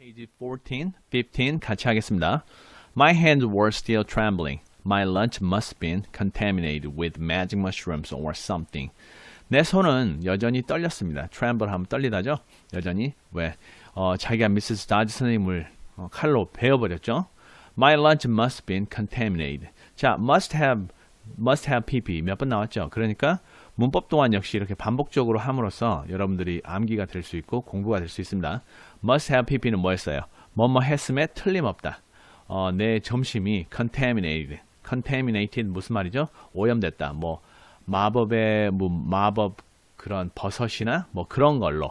Page 14, 15 같이 하겠습니다. My hands were still trembling. My lunch must have been contaminated with magic mushrooms or something. 내 손은 여전히 떨렸습니다. tremble 하면 떨리다죠? 여전히 왜? 자기가 미세스 다지 선생님을 칼로 베어버렸죠? My lunch must have been contaminated. 자, must have pp 몇 번 나왔죠? 그러니까 문법 또한 역시 이렇게 반복적으로 함으로써 여러분들이 암기가 될 수 있고 공부가 될 수 있습니다. must have pp는 뭐였어요? 뭐뭐 했음에 틀림없다. 내 점심이 contaminated 무슨 말이죠? 오염됐다. 뭐 마법 그런 버섯이나 뭐 그런 걸로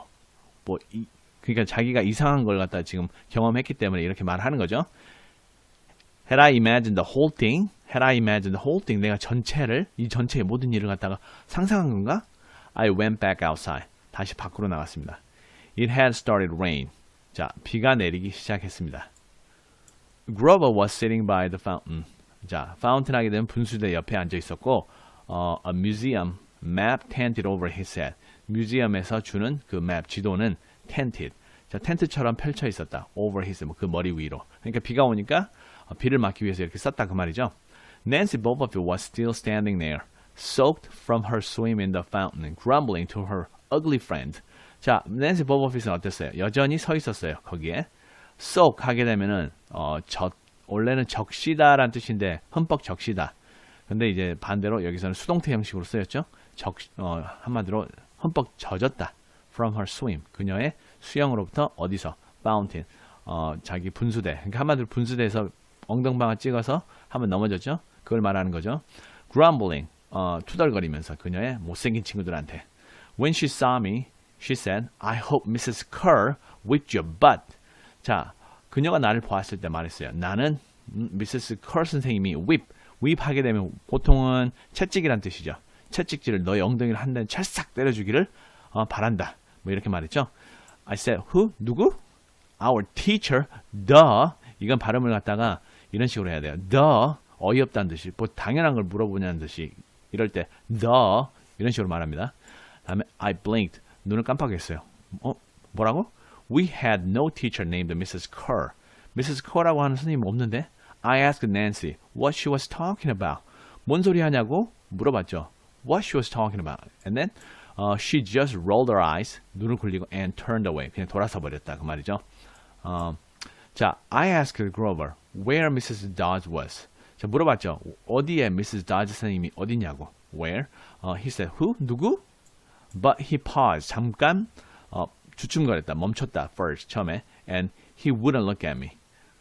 그러니까 자기가 이상한 걸 갖다 지금 경험했기 때문에 이렇게 말하는 거죠. Had I imagined the whole thing? 내가 이 전체의 모든 일을 갖다가 상상한 건가? I went back outside. 다시 밖으로 나갔습니다. It had started rain. 자, 비가 내리기 시작했습니다. Grover was sitting by the fountain. 자, fountain 하게 되면 분수대 옆에 앉아 있었고, a museum map tented over his head. 뮤지엄에서 주는 그 맵, 지도는 tented. 자, 텐트처럼 펼쳐 있었다. over his, 그 머리 위로. 그러니까 비가 오니까 비를 막기 위해서 이렇게 썼다 그 말이죠. Nancy Bobofield was still standing there, soaked from her swim in the fountain, grumbling to her ugly friend. 자, 낸시 보버핏은 어땠어요? 여전히 서 있었어요. 거기에 soak 하게 되면은 원래는 적시다라는 뜻인데 흠뻑 적시다. 근데 이제 반대로 여기서는 수동태 형식으로 쓰였죠. 한마디로 흠뻑 젖었다. From her swim. 그녀의 수영으로부터 어디서? Fountain. 자기 분수대. 그러니까 한마디로 분수대에서 엉덩방아 찍어서 한번 넘어졌죠. 그걸 말하는 거죠. Grumbling. 투덜거리면서 그녀의 못생긴 친구들한테. When she saw me, she said, I hope Mrs. Kerr whipped your butt. 자, 그녀가 나를 보았을 때 말했어요. 나는 Mrs. Kerr 선생님이 whip 하게 되면 보통은 채찍이란 뜻이죠. 채찍질을 너의 엉덩이를 한 대는 찰싹 때려주기를 바란다. 뭐 이렇게 말했죠. I said, who? 누구? Our teacher, the. 이건 발음을 갖다가 이런 식으로 해야 돼요. the. 어이없다는 듯이, 뭐 당연한 걸 물어보냐는 듯이 이럴 때 the 이런 식으로 말합니다. 다음에 I blinked. 눈을 깜빡했어요. 뭐라고? We had no teacher named Mrs. Kerr. Mrs. Kerr라고 하는 선생님이 없는데 I asked Nancy what she was talking about. 뭔 소리 하냐고 물어봤죠. What she was talking about. And then she just rolled her eyes. 눈을 굴리고 and turned away. 그냥 돌아서 버렸다. 그 말이죠. 자, I asked Grover where Mrs. Dodge was. 자, 물어봤죠. 어디에 Mrs. Dodge 선생님이 어디냐고. Where? He said, who? 누구? But he paused. 잠깐 주춤거렸다. 멈췄다. First. 처음에. And he wouldn't look at me.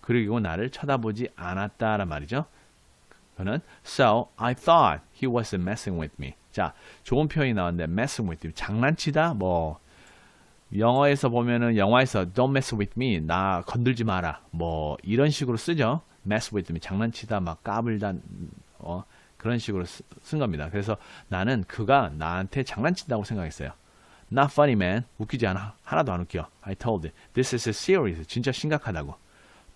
그리고 나를 쳐다보지 않았다란 말이죠. 그는 So I thought he was messing with me. 자, 좋은 표현이 나왔는데 messing with you. 장난치다. 뭐 영어에서 보면은 영화에서 Don't mess with me. 나 건들지 마라. 뭐 이런 식으로 쓰죠. mess with me. 장난치다. 막 까불다. 그런 식으로 쓴 겁니다. 그래서 나는 그가 나한테 장난친다고 생각했어요. Not funny, man. 웃기지 않아. 하나도 안 웃겨. I told it. This is serious. 진짜 심각하다고.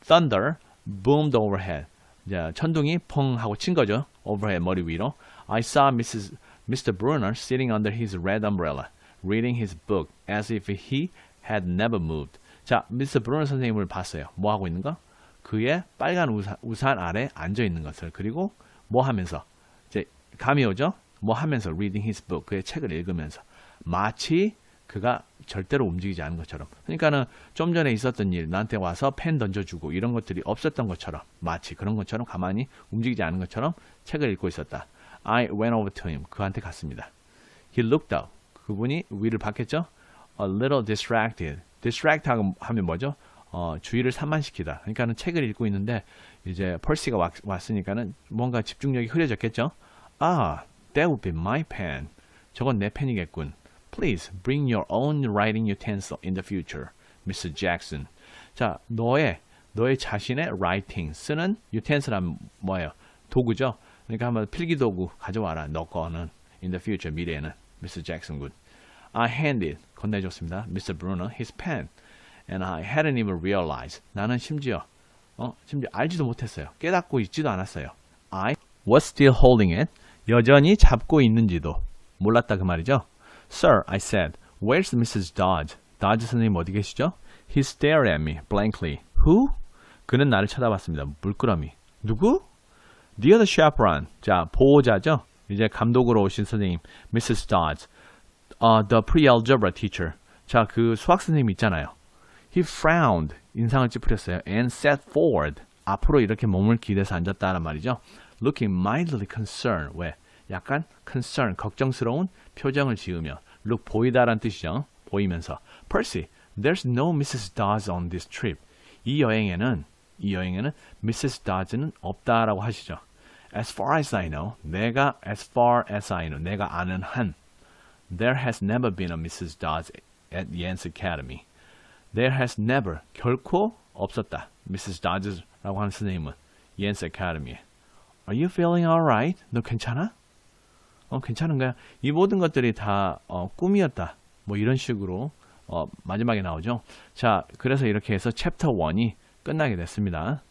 Thunder boomed overhead. 자, 천둥이 펑 하고 친 거죠. Overhead, 머리 위로. I saw Mr. Brunner sitting under his red umbrella, reading his book as if he had never moved. 자, Mr. Brunner 선생님을 봤어요. 뭐 하고 있는가? 그의 빨간 우산 아래 앉아 있는 것을. 그리고 뭐 하면서? 이제 감이 오죠? 뭐 하면서 reading his book. 그의 책을 읽으면서. 마치 그가 절대로 움직이지 않은 것처럼. 그러니까는 좀 전에 있었던 일, 나한테 와서 펜 던져주고 이런 것들이 없었던 것처럼, 마치 그런 것처럼 가만히 움직이지 않은 것처럼 책을 읽고 있었다. I went over to him. 그한테 갔습니다. He looked up. 그분이 위를 봤겠죠? A little distracted. distract 하면 뭐죠? 주의를 산만시키다. 그러니까는 책을 읽고 있는데 이제 펄시가 왔으니까는 뭔가 집중력이 흐려졌겠죠? Ah, that would be my pen. 저건 내 펜이겠군. Please bring your own writing utensil in the future, Mr. Jackson. 자, 너의 자신의 writing 쓰는 utensil은 뭐예요? 도구죠. 그러니까 한번 필기도구 가져와라. 너 거는 in the future 미래에는 Mr. Jackson good. I handed 건네줬습니다. Mr. Bruner his pen, and I hadn't even realized. 나는 심지어 알지도 못했어요. 깨닫고 있지도 않았어요. I was still holding it. 여전히 잡고 있는지도 몰랐다 그 말이죠. Sir, I said, where's Mrs. Dodge? Dodge 선생님 어디 계시죠? He stared at me blankly. Who? 그는 나를 쳐다봤습니다. 물끄러미. 누구? The other chaperone. 자, 보호자죠. 이제 감독으로 오신 선생님, Mrs. Dodds. The pre-algebra teacher. 자, 그 수학 선생님 있잖아요. He frowned. 인상을 찌푸렸어요. And sat forward. 앞으로 이렇게 몸을 기대서 앉았다는 말이죠. Looking mildly concerned. 왜? 약간 concern, 걱정스러운 표정을 지으며. Look, 보이다란 뜻이죠. 보이면서. Percy, there's no Mrs. Dodds on this trip. 이 여행에는 Mrs. Dodds는 없다라고 하시죠. As far as I know, 내가 아는 한. There has never been a Mrs. Dodds at Yale's Academy. There has never, 결코 없었다. Mrs. Dodds라고 하는 선생님은 Yale's Academy에. Are you feeling alright? 너 괜찮아? 괜찮은 거야? 이 모든 것들이 다 꿈이었다. 뭐 이런 식으로 마지막에 나오죠. 자, 그래서 이렇게 해서 챕터 1이 끝나게 됐습니다.